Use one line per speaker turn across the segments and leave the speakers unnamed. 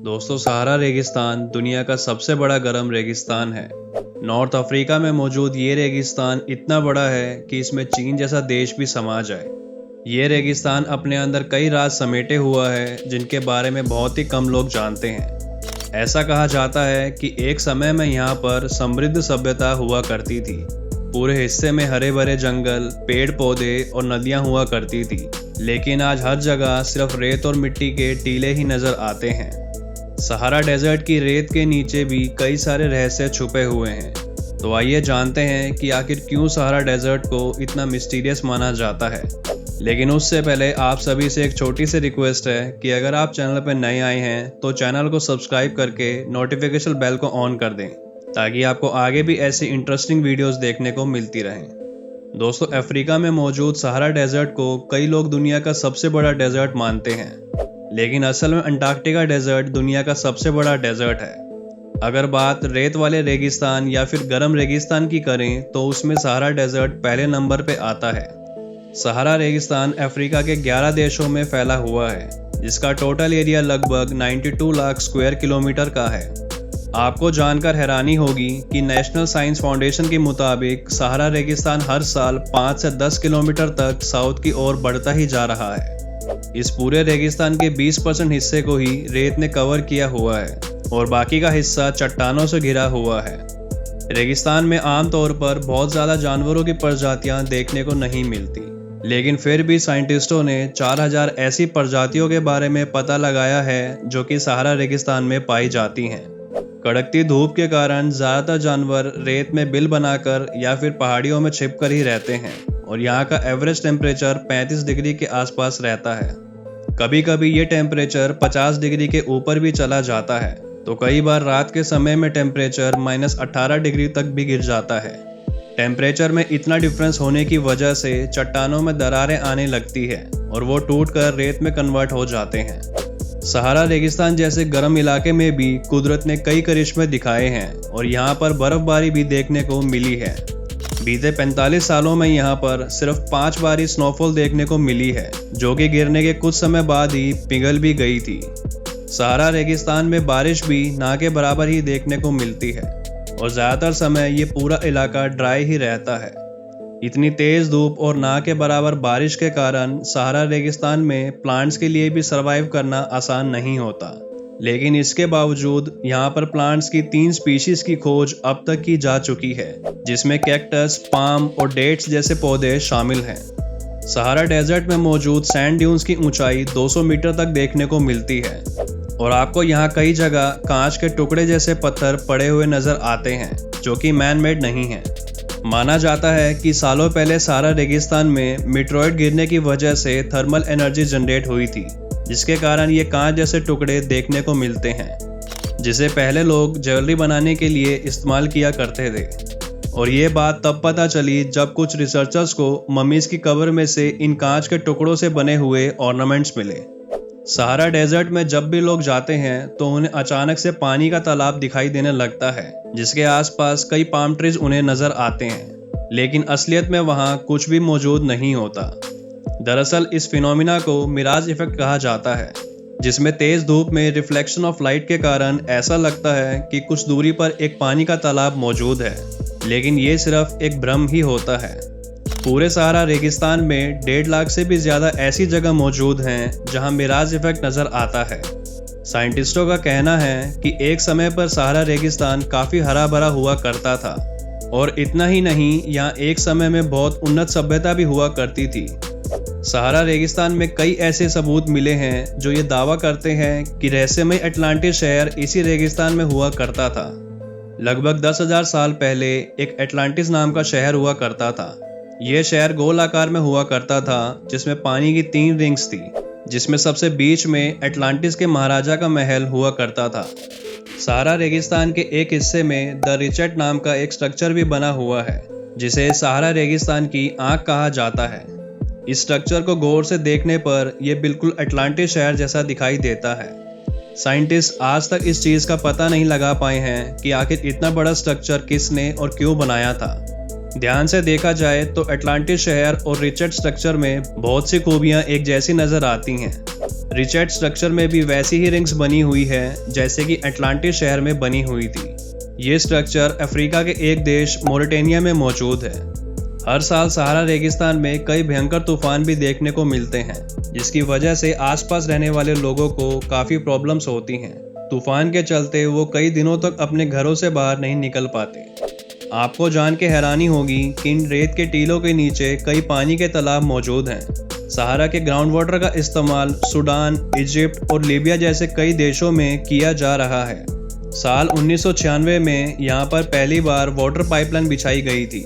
दोस्तों, सहारा रेगिस्तान दुनिया का सबसे बड़ा गर्म रेगिस्तान है। नॉर्थ अफ्रीका में मौजूद ये रेगिस्तान इतना बड़ा है कि इसमें चीन जैसा देश भी समा जाए। ये रेगिस्तान अपने अंदर कई राज समेटे हुआ है जिनके बारे में बहुत ही कम लोग जानते हैं। ऐसा कहा जाता है कि एक समय में यहाँ पर समृद्ध सभ्यता हुआ करती थी। पूरे हिस्से में हरे भरे जंगल, पेड़ पौधे और नदियाँ हुआ करती थी, लेकिन आज हर जगह सिर्फ रेत और मिट्टी के टीले ही नजर आते हैं। सहारा डेजर्ट की रेत के नीचे भी कई सारे रहस्य छुपे हुए हैं। तो आइए जानते हैं कि आखिर क्यों सहारा डेजर्ट को इतना मिस्टीरियस माना जाता है। लेकिन उससे पहले आप सभी से एक छोटी सी रिक्वेस्ट है कि अगर आप चैनल पर नए आए हैं तो चैनल को सब्सक्राइब करके नोटिफिकेशन बेल को ऑन कर दें, ताकि आपको आगे भी ऐसी इंटरेस्टिंग वीडियोस देखने को मिलती रहें। दोस्तों, अफ्रीका में मौजूद सहारा डेजर्ट को कई लोग दुनिया का सबसे बड़ा डेजर्ट मानते हैं, लेकिन असल में अंटार्कटिका डेजर्ट दुनिया का सबसे बड़ा डेजर्ट है। अगर बात रेत वाले रेगिस्तान या फिर गर्म रेगिस्तान की करें तो उसमें सहारा डेजर्ट पहले नंबर पे आता है। सहारा रेगिस्तान अफ्रीका के 11 देशों में फैला हुआ है, जिसका टोटल एरिया लगभग 92 लाख स्क्वायर किलोमीटर का है। आपको जानकर हैरानी होगी कि नेशनल साइंस फाउंडेशन के मुताबिक सहारा रेगिस्तान हर साल 5 से 10 किलोमीटर तक साउथ की ओर बढ़ता ही जा रहा है। इस पूरे रेगिस्तान के 20% हिस्से को ही रेत ने कवर किया हुआ है और बाकी का हिस्सा चट्टानों से घिरा हुआ है। रेगिस्तान में आमतौर पर बहुत ज़्यादा जानवरों की प्रजातियां देखने को नहीं मिलती, लेकिन फिर भी साइंटिस्टों ने 4000 ऐसी प्रजातियों के बारे में पता लगाया है जो कि सहारा रेगिस्तान में पाई जाती हैं। कड़कती धूप के कारण ज़्यादातर जानवर रेत में बिल बनाकर या फिर पहाड़ियों में छिपकर ही रहते हैं और यहाँ का एवरेज टेम्परेचर 35 डिग्री के आसपास रहता है। कभी कभी ये टेम्परेचर 50 डिग्री के ऊपर भी चला जाता है, तो कई बार रात के समय में टेम्परेचर -18 डिग्री तक भी गिर जाता है। टेम्परेचर में इतना डिफरेंस होने की वजह से चट्टानों में दरारें आने लगती है और वो टूटकर रेत में कन्वर्ट हो जाते हैं। सहारा रेगिस्तान जैसे गर्म इलाके में भी कुदरत ने कई करिश्मे दिखाए हैं और यहाँ पर बर्फबारी भी देखने को मिली है। बीते 45 सालों में यहाँ पर सिर्फ 5 बार स्नोफॉल देखने को मिली है, जो कि गिरने के कुछ समय बाद ही पिघल भी गई थी। सहारा रेगिस्तान में बारिश भी ना के बराबर ही देखने को मिलती है और ज़्यादातर समय ये पूरा इलाका ड्राई ही रहता है। इतनी तेज़ धूप और ना के बराबर बारिश के कारण सहारा रेगिस्तान में प्लांट्स के लिए भी सरवाइव करना आसान नहीं होता, लेकिन इसके बावजूद यहाँ पर प्लांट्स की 3 स्पीशीज की खोज अब तक की जा चुकी है, जिसमें कैक्टस, पाम और डेट्स जैसे पौधे शामिल हैं। सहारा डेजर्ट में मौजूद सैंड ड्यून्स की ऊंचाई 200 मीटर तक देखने को मिलती है और आपको यहाँ कई जगह कांच के टुकड़े जैसे पत्थर पड़े हुए नजर आते हैं, जो कि मैन मेड नहीं है। माना जाता है कि सालों पहले सहारा रेगिस्तान में मीटेरॉइड गिरने की वजह से थर्मल एनर्जी जनरेट हुई थी, जिसके कारण ये कांच जैसे टुकड़े देखने को मिलते हैं, जिसे पहले लोग ज्वेलरी बनाने के लिए इस्तेमाल किया करते थे। और ये बात तब पता चली जब कुछ रिसर्चर्स को मम्मीज की कब्र में से इन कांच के टुकड़ों से बने हुए ऑर्नामेंट्स मिले। सहारा डेजर्ट में जब भी लोग जाते हैं तो उन्हें अचानक से पानी का तालाब दिखाई देने लगता है, जिसके आसपास कई पाम ट्रीज उन्हें नजर आते हैं, लेकिन असलियत में वहाँ कुछ भी मौजूद नहीं होता। दरअसल इस फिनोमिना को मिराज इफेक्ट कहा जाता है, जिसमें तेज धूप में रिफ्लेक्शन ऑफ लाइट के कारण ऐसा लगता है कि कुछ दूरी पर एक पानी का तालाब मौजूद है, लेकिन ये सिर्फ एक भ्रम ही होता है। पूरे सहारा रेगिस्तान में 1.5 लाख से भी ज़्यादा ऐसी जगह मौजूद हैं जहां मिराज इफेक्ट नज़र आता है। साइंटिस्टों का कहना है कि एक समय पर सहारा रेगिस्तान काफ़ी हरा भरा हुआ करता था और इतना ही नहीं, यहाँ एक समय में बहुत उन्नत सभ्यता भी हुआ करती थी। सहारा रेगिस्तान में कई ऐसे सबूत मिले हैं जो ये दावा करते हैं कि रहस्यमय अटलांटिस शहर इसी रेगिस्तान में हुआ करता था। लगभग 10,000 साल पहले एक अटलांटिस नाम का शहर हुआ करता था। यह शहर गोल आकार में हुआ करता था, जिसमें पानी की 3 रिंग्स थी, जिसमें सबसे बीच में अटलांटिस के महाराजा का महल हुआ करता था। सहारा रेगिस्तान के एक हिस्से में द रिचर्ड नाम का एक स्ट्रक्चर भी बना हुआ है, जिसे सहारा रेगिस्तान की आंख कहा जाता है। इस स्ट्रक्चर को गौर से देखने पर यह बिल्कुल अटलांटिस शहर जैसा दिखाई देता है। साइंटिस्ट आज तक इस चीज़ का पता नहीं लगा पाए हैं कि आखिर इतना बड़ा स्ट्रक्चर किसने और क्यों बनाया था। ध्यान से देखा जाए तो अटलांटिस शहर और रिचर्ड स्ट्रक्चर में बहुत सी खूबियां एक जैसी नजर आती हैं। रिचर्ड स्ट्रक्चर में भी वैसी ही रिंग्स बनी हुई है जैसे कि अटलांटिस शहर में बनी हुई थी। ये स्ट्रक्चर अफ्रीका के एक देश मोरिटेनिया में मौजूद है। हर साल सहारा रेगिस्तान में कई भयंकर तूफान भी देखने को मिलते हैं, जिसकी वजह से आसपास रहने वाले लोगों को काफ़ी प्रॉब्लम्स होती हैं। तूफान के चलते वो कई दिनों तक अपने घरों से बाहर नहीं निकल पाते। आपको जान के हैरानी होगी कि इन रेत के टीलों के नीचे कई पानी के तालाब मौजूद हैं। सहारा के ग्राउंड वाटर का इस्तेमाल सूडान, इजिप्ट और लीबिया जैसे कई देशों में किया जा रहा है। साल 1996 में यहाँ पर पहली बार वाटर पाइपलाइन बिछाई गई थी।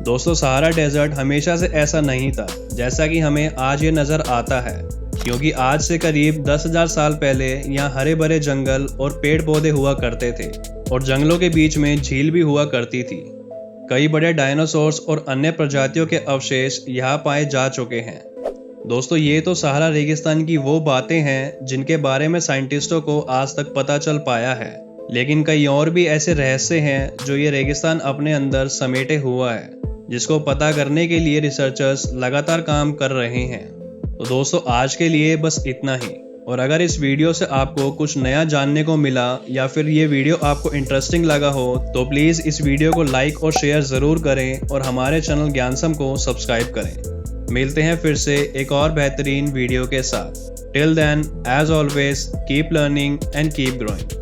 दोस्तों, सहारा डेजर्ट हमेशा से ऐसा नहीं था जैसा कि हमें आज ये नज़र आता है, क्योंकि आज से करीब 10,000 साल पहले यहाँ हरे भरे जंगल और पेड़ पौधे हुआ करते थे और जंगलों के बीच में झील भी हुआ करती थी। कई बड़े डायनासोर्स और अन्य प्रजातियों के अवशेष यहाँ पाए जा चुके हैं। दोस्तों, ये तो सहारा रेगिस्तान की वो बातें हैं जिनके बारे में साइंटिस्टों को आज तक पता चल पाया है, लेकिन कई और भी ऐसे रहस्य हैं जो ये रेगिस्तान अपने अंदर समेटे हुआ है, जिसको पता करने के लिए रिसर्चर्स लगातार काम कर रहे हैं। तो दोस्तों, आज के लिए बस इतना ही। और अगर इस वीडियो से आपको कुछ नया जानने को मिला या फिर ये वीडियो आपको इंटरेस्टिंग लगा हो तो प्लीज़ इस वीडियो को लाइक और शेयर ज़रूर करें और हमारे चैनल ज्ञानसम को सब्सक्राइब करें। मिलते हैं फिर से एक और बेहतरीन वीडियो के साथ। Till then, as always, keep learning and keep growing.